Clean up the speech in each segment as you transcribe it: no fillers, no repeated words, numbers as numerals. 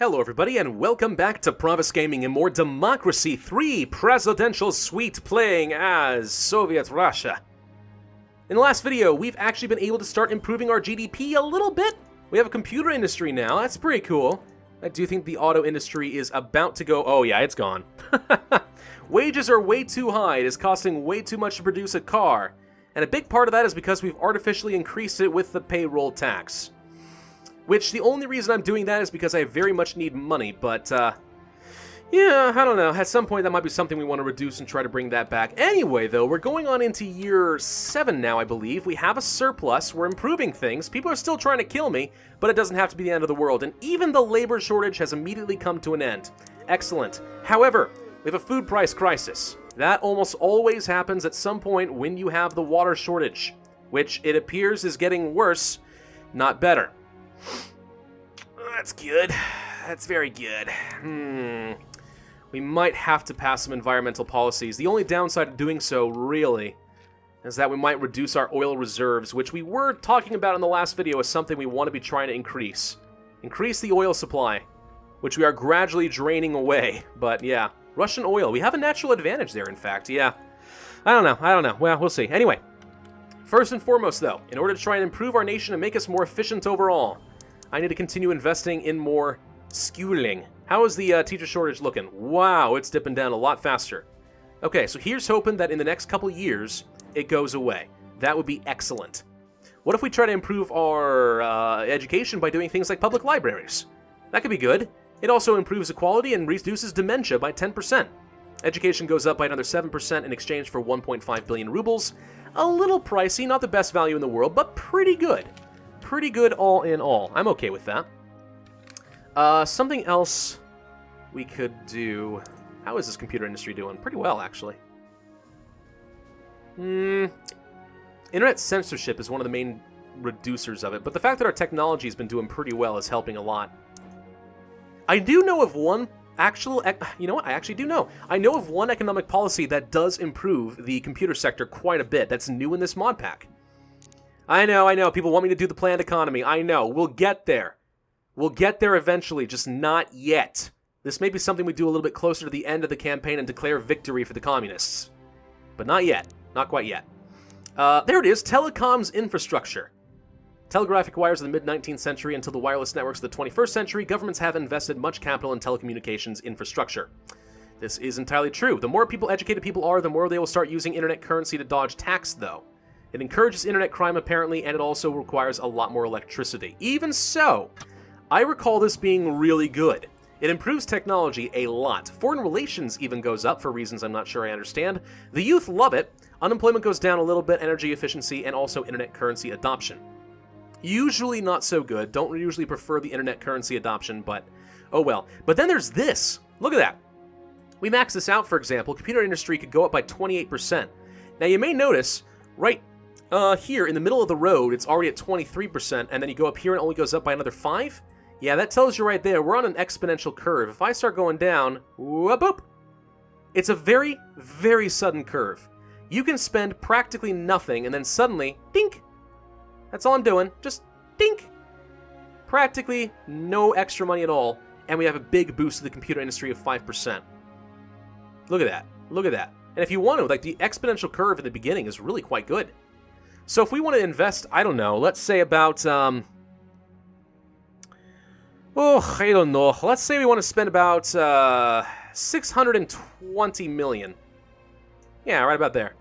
Hello everybody and welcome back to Pravus Gaming and more Democracy 3 Presidential Suite playing as Soviet Russia. In the last video, we've actually been able to start improving our GDP a little bit. We have a computer industry now, that's pretty cool. I do think the auto industry is about to go, oh yeah, it's gone. Wages are way too high, it is costing way too much to produce a car. And a big part of that is because we've artificially increased it with the payroll tax. Which, the only reason I'm doing that is because I very much need money, but, yeah, I don't know. At some point, that might be something we want to reduce and try to bring that back. Anyway, though, we're going on into year 7 now, I believe. We have a surplus. We're improving things. People are still trying to kill me, but it doesn't have to be the end of the world. And even the labor shortage has immediately come to an end. Excellent. However, we have a food price crisis. That almost always happens at some point when you have the water shortage, which it appears is getting worse, not better. That's good. That's very good. We might have to pass some environmental policies. The only downside of doing so, really, is that we might reduce our oil reserves, which we were talking about in the last video as something we want to be trying to increase. Increase the oil supply, which we are gradually draining away. But yeah, Russian oil. We have a natural advantage there, in fact. Yeah. I don't know. Well, we'll see. Anyway, first and foremost, though, in order to try and improve our nation and make us more efficient overall, I need to continue investing in more schooling. How is the teacher shortage looking? Wow, it's dipping down a lot faster. Okay, so here's hoping that in the next couple years, it goes away. That would be excellent. What if we try to improve our education by doing things like public libraries? That could be good. It also improves equality and reduces dementia by 10%. Education goes up by another 7% in exchange for 1.5 billion rubles. A little pricey, not the best value in the world, but pretty good. Pretty good all in all. I'm okay with that. Something else we could do. How is this computer industry doing? Pretty well, actually. Internet censorship is one of the main reducers of it, but the fact that our technology has been doing pretty well is helping a lot. I do know of one actual... You know what? I actually do know. I know of one economic policy that does improve the computer sector quite a bit. That's new in this mod pack. I know. People want me to do the planned economy. I know. We'll get there. We'll get there eventually, just not yet. This may be something we do a little bit closer to the end of the campaign and declare victory for the communists. But not yet. Not quite yet. There it is. Telecoms infrastructure. Telegraphic wires of the mid-19th century until the wireless networks of the 21st century, governments have invested much capital in telecommunications infrastructure. This is entirely true. The more educated people are, the more they will start using internet currency to dodge tax, though. It encourages internet crime, apparently, and it also requires a lot more electricity. Even so, I recall this being really good. It improves technology a lot. Foreign relations even goes up for reasons I'm not sure I understand. The youth love it. Unemployment goes down a little bit, energy efficiency, and also internet currency adoption. Usually not so good. Don't usually prefer the internet currency adoption, but oh well. But then there's this. Look at that. We max this out, for example. Computer industry could go up by 28%. Now you may notice, right here in the middle of the road, it's already at 23%, and then you go up here and it only goes up by another 5? Yeah, that tells you right there, we're on an exponential curve. If I start going down, whoop, boop, it's a very, very sudden curve. You can spend practically nothing, and then suddenly, dink! That's all I'm doing, just dink! Practically no extra money at all, and we have a big boost to the computer industry of 5%. Look at that, look at that. And if you want to, like, the exponential curve in the beginning is really quite good. So if we want to invest, I don't know, let's say about, I don't know. Let's say we want to spend about 620 million. Yeah, right about there.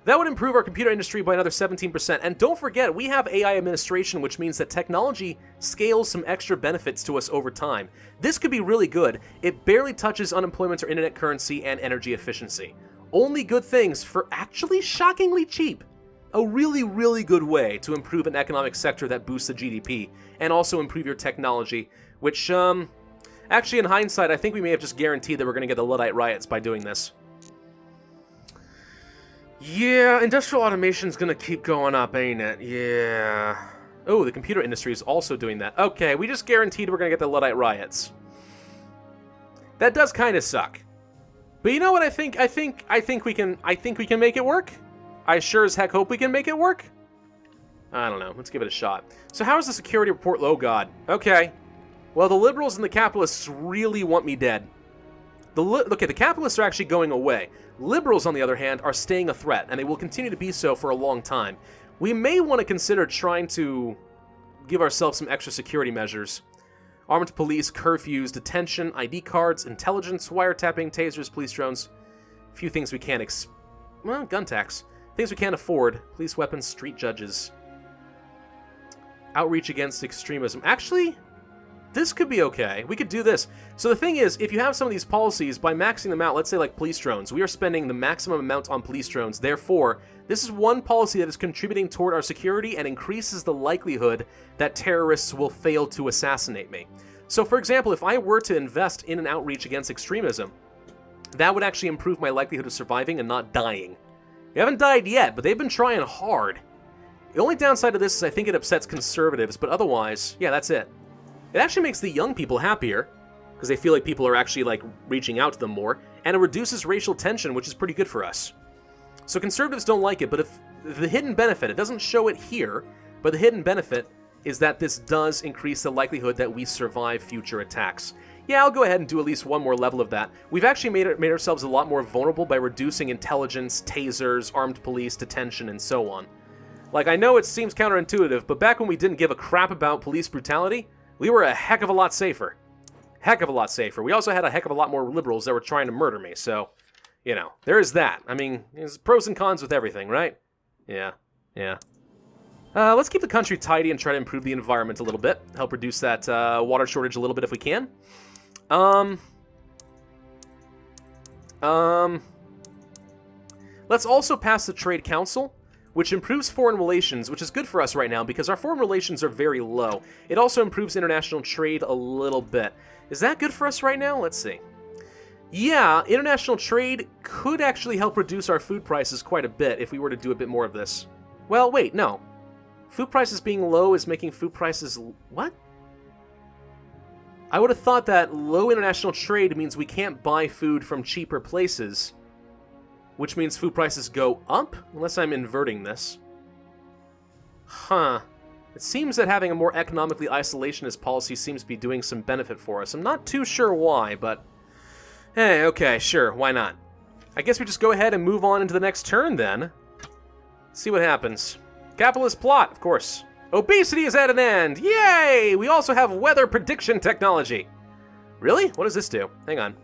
That would improve our computer industry by another 17%. And don't forget, we have AI administration, which means that technology scales some extra benefits to us over time. This could be really good. It barely touches unemployment or internet currency and energy efficiency. Only good things for actually shockingly cheap. A really, really good way to improve an economic sector that boosts the GDP and also improve your technology, which, actually in hindsight, I think we may have just guaranteed that we're going to get the Luddite riots by doing this. Yeah, industrial automation's going to keep going up, ain't it? Yeah. Oh, the computer industry is also doing that. Okay, we just guaranteed we're going to get the Luddite riots. That does kind of suck. But you know what I think we can make it work. I sure as heck hope we can make it work. I don't know. Let's give it a shot. So how is the security report? Oh, God. Okay. Well, the liberals and the capitalists really want me dead. The capitalists are actually going away. Liberals, on the other hand, are staying a threat, and they will continue to be so for a long time. We may want to consider trying to give ourselves some extra security measures. Armed police, curfews, detention, ID cards, intelligence, wiretapping, tasers, police drones. A few things we can't gun tax. Things we can't afford. Police weapons, street judges. Outreach against extremism. Actually, this could be okay. We could do this. So the thing is, if you have some of these policies, by maxing them out, let's say like police drones, we are spending the maximum amount on police drones. Therefore, this is one policy that is contributing toward our security and increases the likelihood that terrorists will fail to assassinate me. So for example, if I were to invest in an outreach against extremism, that would actually improve my likelihood of surviving and not dying. We haven't died yet, but they've been trying hard. The only downside of this is I think it upsets conservatives, but otherwise, yeah, that's it. It actually makes the young people happier, because they feel like people are actually, like, reaching out to them more, and it reduces racial tension, which is pretty good for us. So conservatives don't like it, but if the hidden benefit, it doesn't show it here, but the hidden benefit is that this does increase the likelihood that we survive future attacks. Yeah, I'll go ahead and do at least one more level of that. We've actually made ourselves a lot more vulnerable by reducing intelligence, tasers, armed police, detention, and so on. Like, I know it seems counterintuitive, but back when we didn't give a crap about police brutality, we were a heck of a lot safer. Heck of a lot safer. We also had a heck of a lot more liberals that were trying to murder me, so, you know, there is that. I mean, there's pros and cons with everything, right? Yeah. Let's keep the country tidy and try to improve the environment a little bit. Help reduce that water shortage a little bit if we can. Let's also pass the Trade Council, which improves foreign relations, which is good for us right now because our foreign relations are very low. It also improves international trade a little bit. Is that good for us right now? Let's see. Yeah, international trade could actually help reduce our food prices quite a bit if we were to do a bit more of this. Well, wait, no. Food prices being low is making food prices... What? I would have thought that low international trade means we can't buy food from cheaper places, which means food prices go up, unless I'm inverting this. Huh. It seems that having a more economically isolationist policy seems to be doing some benefit for us. I'm not too sure why, but... Hey, okay, sure, why not? I guess we just go ahead and move on into the next turn, then. See what happens. Capitalist plot, of course. Obesity is at an end! Yay! We also have weather prediction technology. Really? What does this do? Hang on.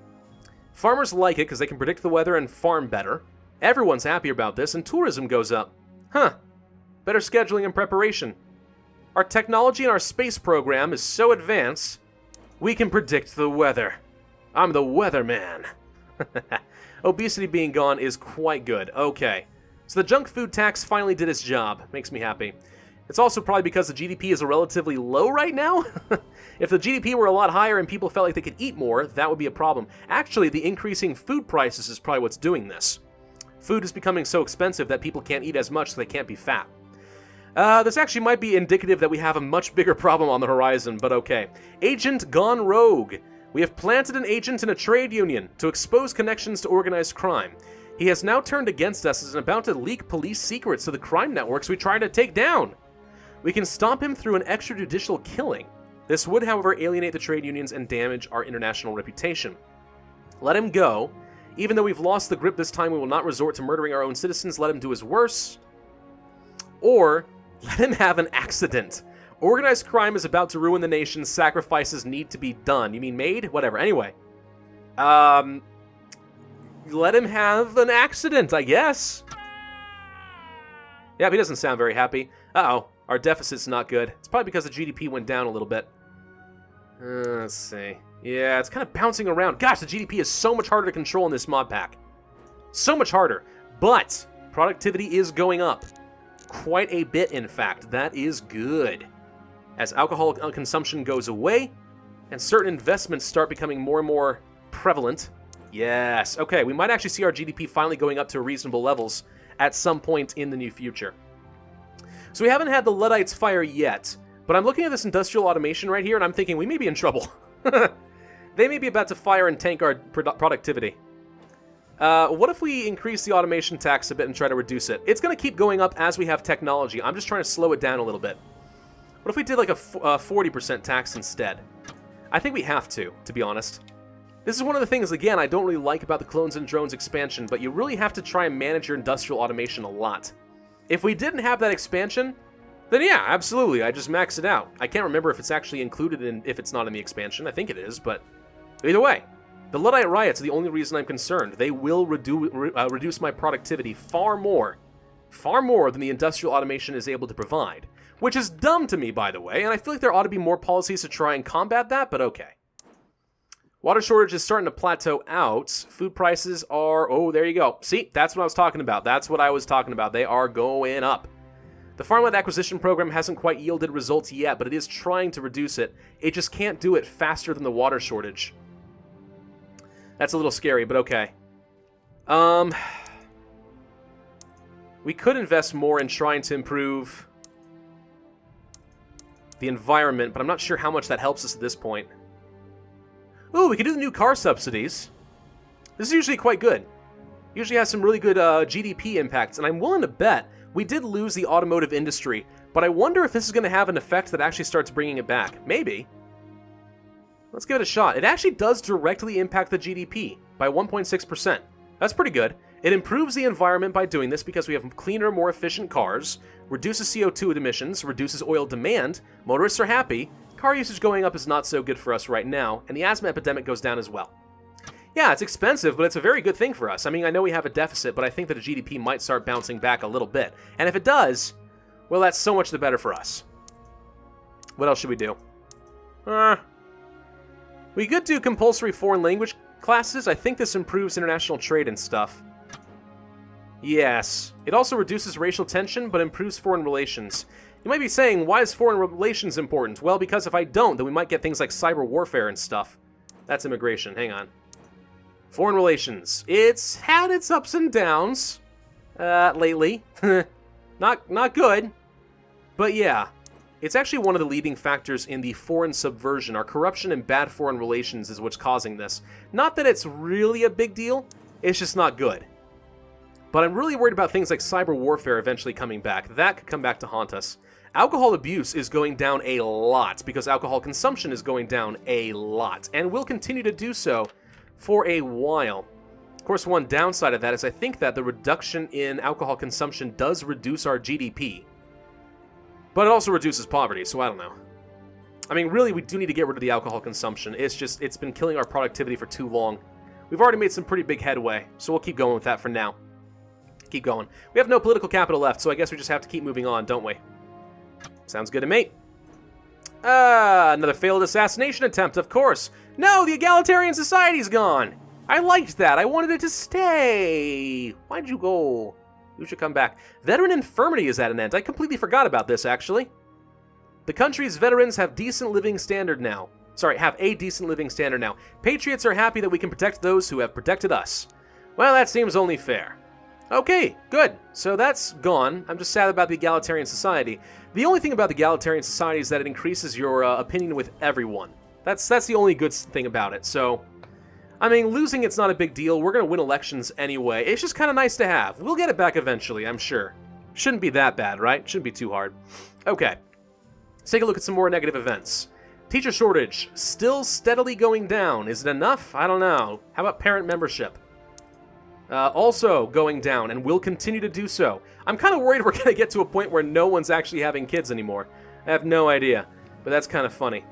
Farmers like it because they can predict the weather and farm better. Everyone's happy about this, and tourism goes up. Huh. Better scheduling and preparation. Our technology and our space program is so advanced, we can predict the weather. I'm the weatherman. Obesity being gone is quite good. Okay. So the junk food tax finally did its job. Makes me happy. It's also probably because the GDP is relatively low right now. If the GDP were a lot higher and people felt like they could eat more, that would be a problem. Actually, the increasing food prices is probably what's doing this. Food is becoming so expensive that people can't eat as much, so they can't be fat. This actually might be indicative that we have a much bigger problem on the horizon, but okay. Agent gone rogue. We have planted an agent in a trade union to expose connections to organized crime. He has now turned against us and is about to leak police secrets to the crime networks we tried to take down. We can stop him through an extrajudicial killing. This would, however, alienate the trade unions and damage our international reputation. Let him go. Even though we've lost the grip this time, we will not resort to murdering our own citizens. Let him do his worst. Or, let him have an accident. Organized crime is about to ruin the nation. Sacrifices need to be done. You mean made? Whatever. Anyway. Let him have an accident, I guess. Yeah, he doesn't sound very happy. Uh-oh. Our deficit's not good. It's probably because the GDP went down a little bit. Let's see. Yeah, it's kind of bouncing around. Gosh, the GDP is so much harder to control in this mod pack. So much harder. But productivity is going up. Quite a bit, in fact. That is good. As alcohol consumption goes away, and certain investments start becoming more and more prevalent. Yes. Okay, we might actually see our GDP finally going up to reasonable levels at some point in the near future. So we haven't had the Luddites fire yet, but I'm looking at this industrial automation right here, and I'm thinking we may be in trouble. They may be about to fire and tank our productivity. What if we increase the automation tax a bit and try to reduce it? It's going to keep going up as we have technology. I'm just trying to slow it down a little bit. What if we did like a 40% tax instead? I think we have to be honest. This is one of the things, again, I don't really like about the Clones and Drones expansion, but you really have to try and manage your industrial automation a lot. If we didn't have that expansion, then yeah, absolutely, I just max it out. I can't remember if it's actually included in, if it's not in the expansion. I think it is, but either way, the Luddite riots are the only reason I'm concerned. They will reduce my productivity far more than the industrial automation is able to provide. Which is dumb to me, by the way, and I feel like there ought to be more policies to try and combat that, but okay. Water shortage is starting to plateau out. Food prices are, oh, there you go. See, that's what I was talking about. That's what I was talking about. They are going up. The farmland acquisition program hasn't quite yielded results yet, but it is trying to reduce it. It just can't do it faster than the water shortage. That's a little scary, but okay. We could invest more in trying to improve the environment, but I'm not sure how much that helps us at this point. Ooh, we could do the new car subsidies. This is usually quite good. Usually has some really good GDP impacts, and I'm willing to bet we did lose the automotive industry, but I wonder if this is going to have an effect that actually starts bringing it back. Maybe. Let's give it a shot. It actually does directly impact the GDP by 1.6%. That's pretty good. It improves the environment by doing this because we have cleaner, more efficient cars, reduces CO2 emissions, reduces oil demand, motorists are happy, car usage going up is not so good for us right now, and the asthma epidemic goes down as well. Yeah, it's expensive, but it's a very good thing for us. I mean, I know we have a deficit, but I think that the GDP might start bouncing back a little bit. And if it does, well, that's so much the better for us. What else should we do? We could do compulsory foreign language classes. I think this improves international trade and stuff. Yes. It also reduces racial tension, but improves foreign relations. You might be saying, why is foreign relations important? Well, because if I don't, then we might get things like cyber warfare and stuff. That's immigration. Hang on. Foreign relations. It's had its ups and downs lately. Not good. But yeah, it's actually one of the leading factors in the foreign subversion. Our corruption and bad foreign relations is what's causing this. Not that it's really a big deal, it's just not good. But I'm really worried about things like cyber warfare eventually coming back. That could come back to haunt us. Alcohol abuse is going down a lot because alcohol consumption is going down a lot and will continue to do so for a while. Of course, one downside of that is I think that the reduction in alcohol consumption does reduce our GDP. But it also reduces poverty, so I don't know. I mean, really, we do need to get rid of the alcohol consumption. It's been killing our productivity for too long. We've already made some pretty big headway, so we'll keep going with that for now. Keep going. We have no political capital left, so I guess we just have to keep moving on, don't we? Sounds good to me. Another failed assassination attempt, of course. No, the egalitarian society's gone. I liked that. I wanted it to stay. Why'd you go? You should come back. Veteran infirmity is at an end. I completely forgot about this, actually. The country's veterans have decent living standard now. Sorry, have a decent living standard now. Patriots are happy that we can protect those who have protected us. Well, that seems only fair. Okay, good. So that's gone. I'm just sad about the egalitarian society. The only thing about the egalitarian society is that it increases your opinion with everyone. That's the only good thing about it. So, I mean, losing it's not a big deal. We're going to win elections anyway. It's just kind of nice to have. We'll get it back eventually, I'm sure. Shouldn't be that bad, right? Shouldn't be too hard. Okay. Let's take a look at some more negative events. Teacher shortage, still steadily going down. Is it enough? I don't know. How about parent membership? Also going down, and will continue to do so. I'm kind of worried we're going to get to a point where no one's actually having kids anymore. I have no idea, but that's kind of funny.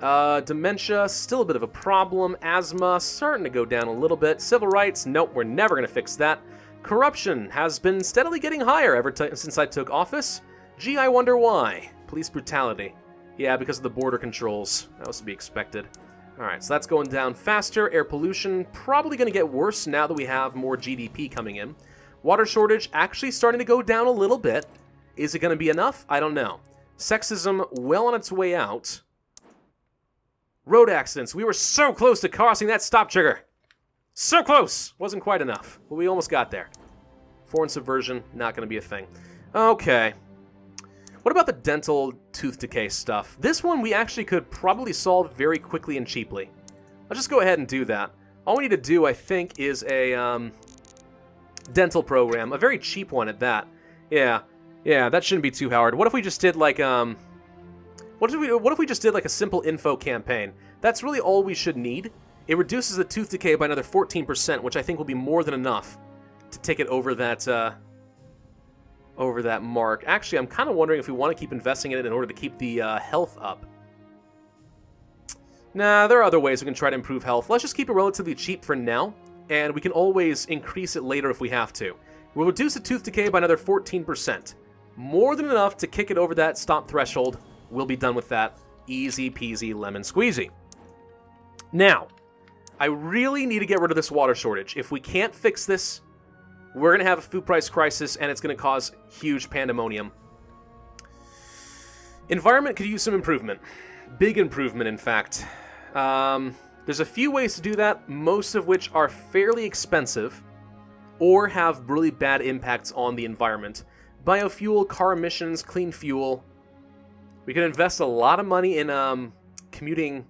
Dementia, still a bit of a problem. Asthma, starting to go down a little bit. Civil rights, nope, we're never going to fix that. Corruption has been steadily getting higher since I took office. Gee, I wonder why. Police brutality. Yeah, because of the border controls. That was to be expected. Alright, so that's going down faster. Air pollution, probably going to get worse now that we have more GDP coming in. Water shortage, actually starting to go down a little bit. Is it going to be enough? I don't know. Sexism, well on its way out. Road accidents, we were so close to crossing that stop trigger. So close! Wasn't quite enough, but we almost got there. Foreign subversion, not going to be a thing. Okay. What about the dental tooth decay stuff? This one we actually could probably solve very quickly and cheaply. I'll just go ahead and do that. All we need to do, I think, is a dental program. A very cheap one at that. Yeah, that shouldn't be too hard. What if we just did like what if we just did like a simple info campaign? That's really all we should need. It reduces the tooth decay by another 14%, which I think will be more than enough to take it over that mark. Actually, I'm kind of wondering if we want to keep investing in it in order to keep the health up. Nah, there are other ways we can try to improve health. Let's just keep it relatively cheap for now, and we can always increase it later if we have to. We'll reduce the tooth decay by another 14%. More than enough to kick it over that stop threshold. We'll be done with that. Easy peasy lemon squeezy. Now, I really need to get rid of this water shortage. If we can't fix this, we're going to have a food price crisis, and it's going to cause huge pandemonium. Environment could use some improvement. Big improvement, in fact. There's a few ways to do that, most of which are fairly expensive or have really bad impacts on the environment. Biofuel, car emissions, clean fuel. We could invest a lot of money in commuting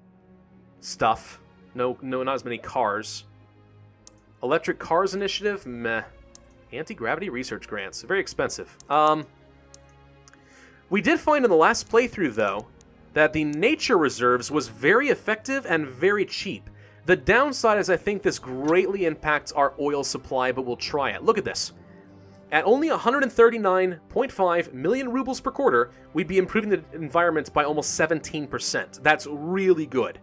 stuff. No, not as many cars. Electric cars initiative? Meh. Anti-gravity research grants. Very expensive. We did find in the last playthrough, though, that the nature reserves was very effective and very cheap. The downside is I think this greatly impacts our oil supply, but we'll try it. Look at this. At only 139.5 million rubles per quarter, we'd be improving the environment by almost 17%. That's really good.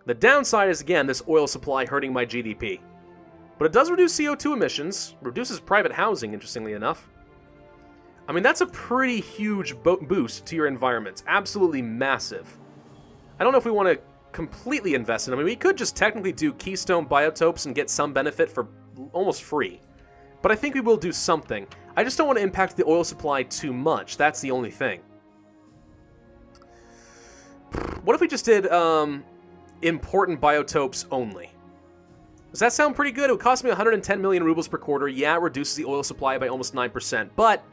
The downside is, again, this oil supply hurting my GDP. But it does reduce CO2 emissions, reduces private housing, interestingly enough. I mean, that's a pretty huge boost to your environment. Absolutely massive. I don't know if we want to completely invest in it. I mean, we could just technically do keystone biotopes and get some benefit for almost free. But I think we will do something. I just don't want to impact the oil supply too much. That's the only thing. What if we just did important biotopes only? Does that sound pretty good? It would cost me 110 million rubles per quarter. Yeah, it reduces the oil supply by almost 9%, but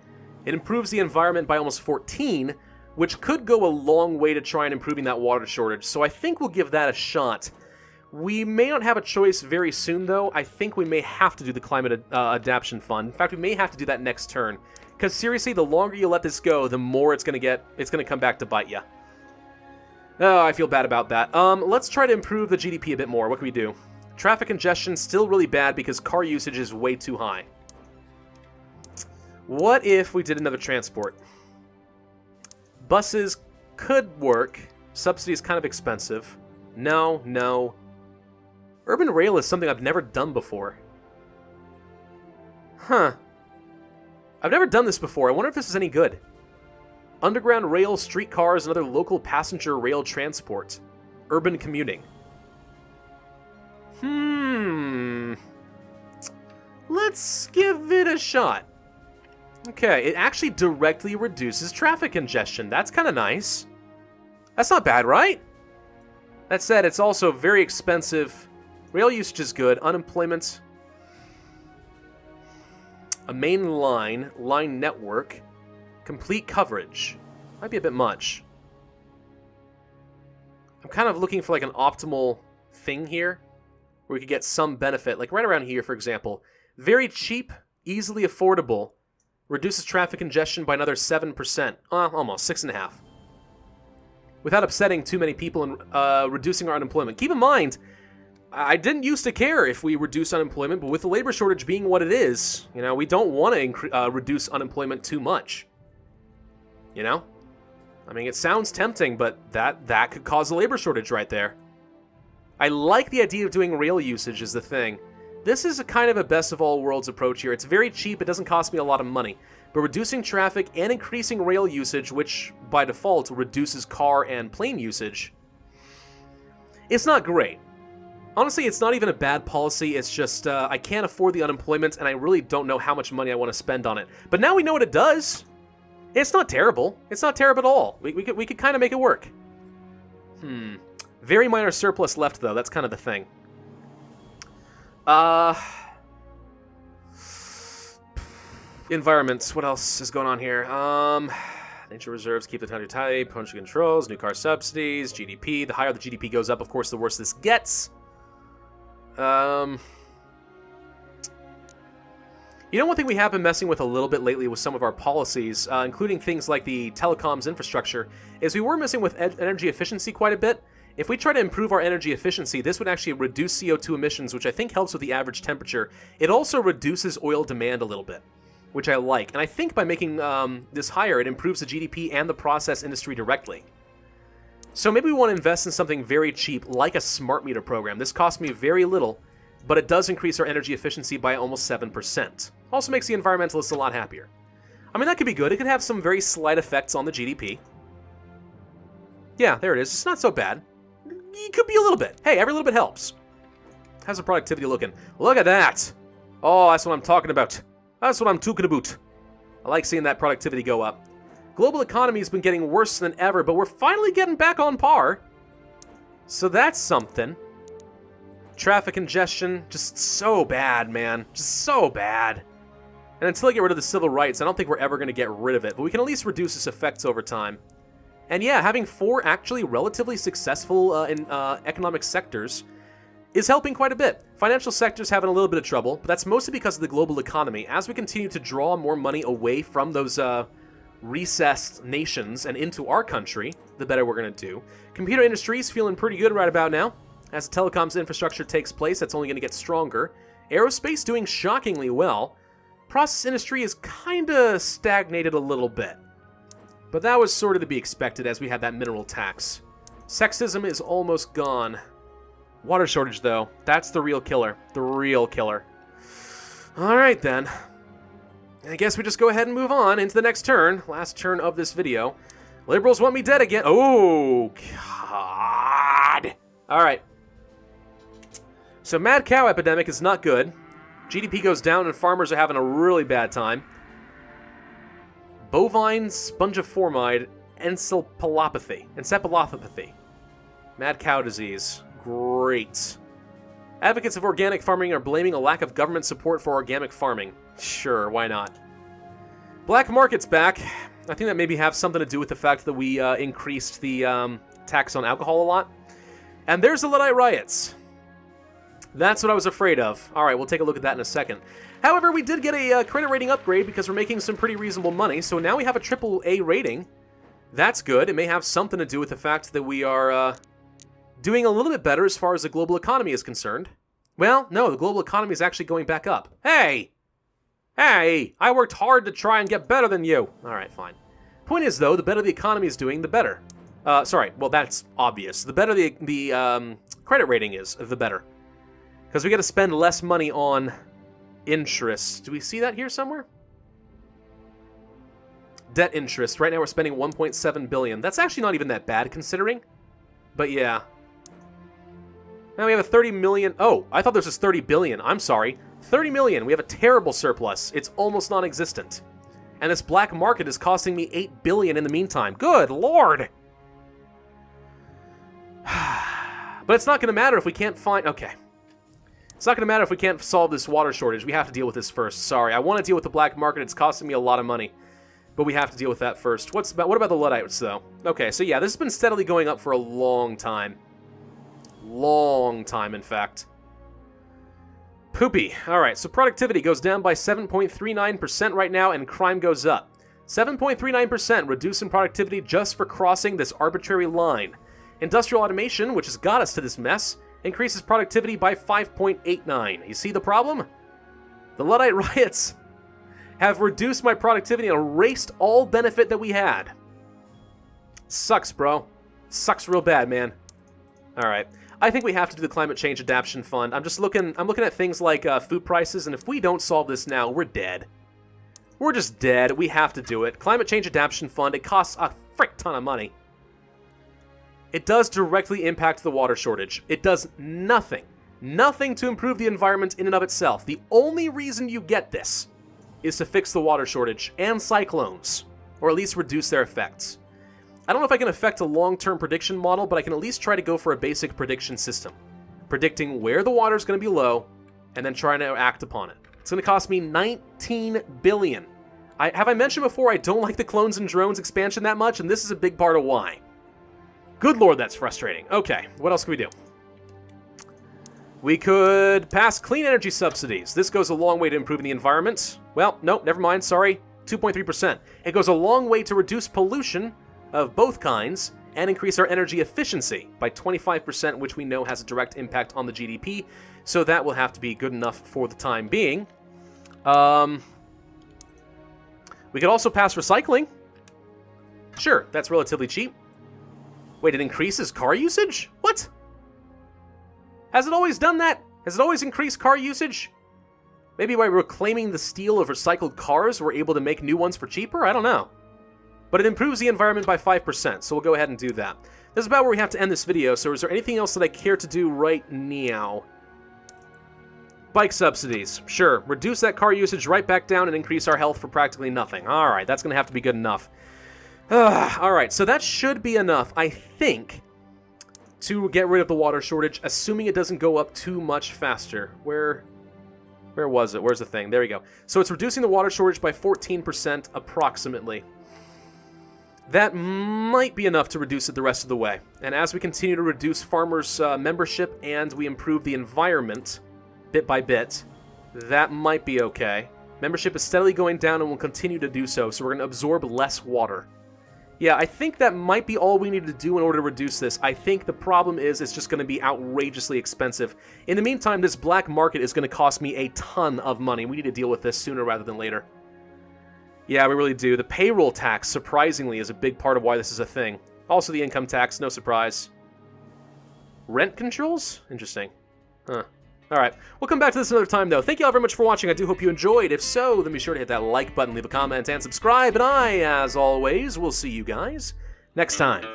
it improves the environment by almost 14%, which could go a long way to try and improving that water shortage. So I think we'll give that a shot. We may not have a choice very soon, though. I think we may have to do the Climate Adaptation Fund. In fact, we may have to do that next turn. Because seriously, the longer you let this go, the more it's going to come back to bite you. Oh, I feel bad about that. Let's try to improve the GDP a bit more. What can we do? Traffic congestion, still really bad because car usage is way too high. What if we did another transport? Buses could work. Subsidy is kind of expensive. No. Urban rail is something I've never done before. Huh. I've never done this before. I wonder if this is any good. Underground rail, streetcars, and other local passenger rail transport. Urban commuting. Let's give it a shot. Okay, it actually directly reduces traffic congestion. That's kind of nice. That's not bad, right? That said, it's also very expensive. Rail usage is good. Unemployment. A main line network. Complete coverage. Might be a bit much. I'm kind of looking for like an optimal thing here where we could get some benefit. Like right around here, for example. Very cheap, easily affordable. Reduces traffic congestion by another 7%. Almost, 6.5%. Without upsetting too many people and reducing our unemployment. Keep in mind, I didn't used to care if we reduce unemployment, but with the labor shortage being what it is, you know, we don't want to reduce unemployment too much. You know? I mean, it sounds tempting, but that could cause a labor shortage right there. I like the idea of doing rail usage is the thing. This is a kind of a best of all worlds approach here. It's very cheap, it doesn't cost me a lot of money. But reducing traffic and increasing rail usage, which by default reduces car and plane usage, it's not great. Honestly, it's not even a bad policy, it's just I can't afford the unemployment and I really don't know how much money I want to spend on it. But now we know what it does. It's not terrible. It's not terrible at all. We could kind of make it work. Very minor surplus left, though. That's kind of the thing. Environments. What else is going on here? Nature reserves, keep the country tight, country controls, new car subsidies, GDP. The higher the GDP goes up, of course, the worse this gets. You know, one thing we have been messing with a little bit lately with some of our policies, including things like the telecoms infrastructure, is we were messing with energy efficiency quite a bit. If we try to improve our energy efficiency, this would actually reduce CO2 emissions, which I think helps with the average temperature. It also reduces oil demand a little bit, which I like. And I think by making this higher, it improves the GDP and the process industry directly. So maybe we want to invest in something very cheap, like a smart meter program. This costs me very little, but it does increase our energy efficiency by almost 7%. Also makes the environmentalists a lot happier. I mean, that could be good. It could have some very slight effects on the GDP. Yeah, there it is. It's not so bad. It could be a little bit. Hey, every little bit helps. How's the productivity looking? Look at that! Oh, that's what I'm talking about. That's what I'm talking about. I like seeing that productivity go up. Global economy has been getting worse than ever, but we're finally getting back on par. So that's something. Traffic congestion, just so bad, man. Just so bad. And until I get rid of the civil rights, I don't think we're ever going to get rid of it, but we can at least reduce its effects over time. And yeah, having 4 actually relatively successful economic sectors is helping quite a bit. Financial sector's having a little bit of trouble, but that's mostly because of the global economy. As we continue to draw more money away from those recessed nations and into our country, the better we're going to do. Computer industry's feeling pretty good right about now. As telecoms infrastructure takes place, that's only going to get stronger. Aerospace doing shockingly well. Process industry is kind of stagnated a little bit. But that was sort of to be expected as we had that mineral tax. Sexism is almost gone. Water shortage, though. That's the real killer. The real killer. Alright, then. I guess we just go ahead and move on into the next turn. Last turn of this video. Liberals want me dead again. Oh, God. Alright. So, mad cow epidemic is not good. GDP goes down and farmers are having a really bad time. Bovine spongiformide encephalopathy. Mad cow disease. Great. Advocates of organic farming are blaming a lack of government support for organic farming. Sure, why not? Black market's back. I think that maybe have something to do with the fact that we increased the tax on alcohol a lot. And there's the Luddite riots. That's what I was afraid of. Alright, we'll take a look at that in a second. However, we did get a credit rating upgrade because we're making some pretty reasonable money, so now we have a AAA rating. That's good. It may have something to do with the fact that we are doing a little bit better as far as the global economy is concerned. Well, no, the global economy is actually going back up. Hey! Hey! I worked hard to try and get better than you! Alright, fine. Point is, though, the better the economy is doing, the better. Sorry, well, that's obvious. The better the credit rating is, the better. Because we got to spend less money on interest. Do we see that here somewhere? Debt interest. Right now we're spending $1.7 billion. That's actually not even that bad considering. But yeah. Now we have a 30 million. Oh, I thought this was 30 billion. I'm sorry. 30 million. We have a terrible surplus. It's almost non-existent. And this black market is costing me 8 billion in the meantime. Good Lord. But it's not going to matter if we can't find... Okay. It's not going to matter if we can't solve this water shortage. We have to deal with this first. Sorry, I want to deal with the black market. It's costing me a lot of money. But we have to deal with that first. What about the Luddites, though? Okay, so yeah, this has been steadily going up for a long time. Long time, in fact. Poopy. Alright, so productivity goes down by 7.39% right now, and crime goes up. 7.39% reduce in productivity just for crossing this arbitrary line. Industrial automation, which has got us to this mess, increases productivity by 5.89. You see the problem? The Luddite riots have reduced my productivity and erased all benefit that we had. Sucks, bro. Sucks real bad, man. Alright. I think we have to do the Climate Change Adaptation Fund. I'm looking at things like food prices, and if we don't solve this now, we're dead. We're just dead. We have to do it. Climate Change Adaptation Fund, it costs a frick ton of money. It does directly impact the water shortage. It does nothing. Nothing to improve the environment in and of itself. The only reason you get this is to fix the water shortage and cyclones, or at least reduce their effects. I don't know if I can affect a long-term prediction model, but I can at least try to go for a basic prediction system. Predicting where the water is going to be low, and then trying to act upon it. It's going to cost me $19 billion. Have I mentioned before I don't like the clones and drones expansion that much, and this is a big part of why. Good lord, that's frustrating. Okay, what else can we do? We could pass clean energy subsidies. This goes a long way to improving the environment. Well, no, never mind, sorry. 2.3%. It goes a long way to reduce pollution of both kinds and increase our energy efficiency by 25%, which we know has a direct impact on the GDP, so that will have to be good enough for the time being. We could also pass recycling. Sure, that's relatively cheap. Wait, it increases car usage? What? Has it always done that? Has it always increased car usage? Maybe by reclaiming the steel of recycled cars, we're able to make new ones for cheaper? I don't know. But it improves the environment by 5%, so we'll go ahead and do that. This is about where we have to end this video, so is there anything else that I care to do right now? Bike subsidies. Sure, reduce that car usage right back down and increase our health for practically nothing. Alright, that's going to have to be good enough. Alright, so that should be enough, I think, to get rid of the water shortage, assuming it doesn't go up too much faster. Where was it? Where's the thing? There we go. So it's reducing the water shortage by 14% approximately. That might be enough to reduce it the rest of the way. And as we continue to reduce farmers' membership and we improve the environment bit by bit, that might be okay. Membership is steadily going down and will continue to do so, so we're going to absorb less water. Yeah, I think that might be all we need to do in order to reduce this. I think the problem is it's just going to be outrageously expensive. In the meantime, this black market is going to cost me a ton of money. We need to deal with this sooner rather than later. Yeah, we really do. The payroll tax, surprisingly, is a big part of why this is a thing. Also the income tax, no surprise. Rent controls? Interesting. Huh. Alright, we'll come back to this another time, though. Thank you all very much for watching. I do hope you enjoyed. If so, then be sure to hit that like button, leave a comment, and subscribe. And I, as always, will see you guys next time.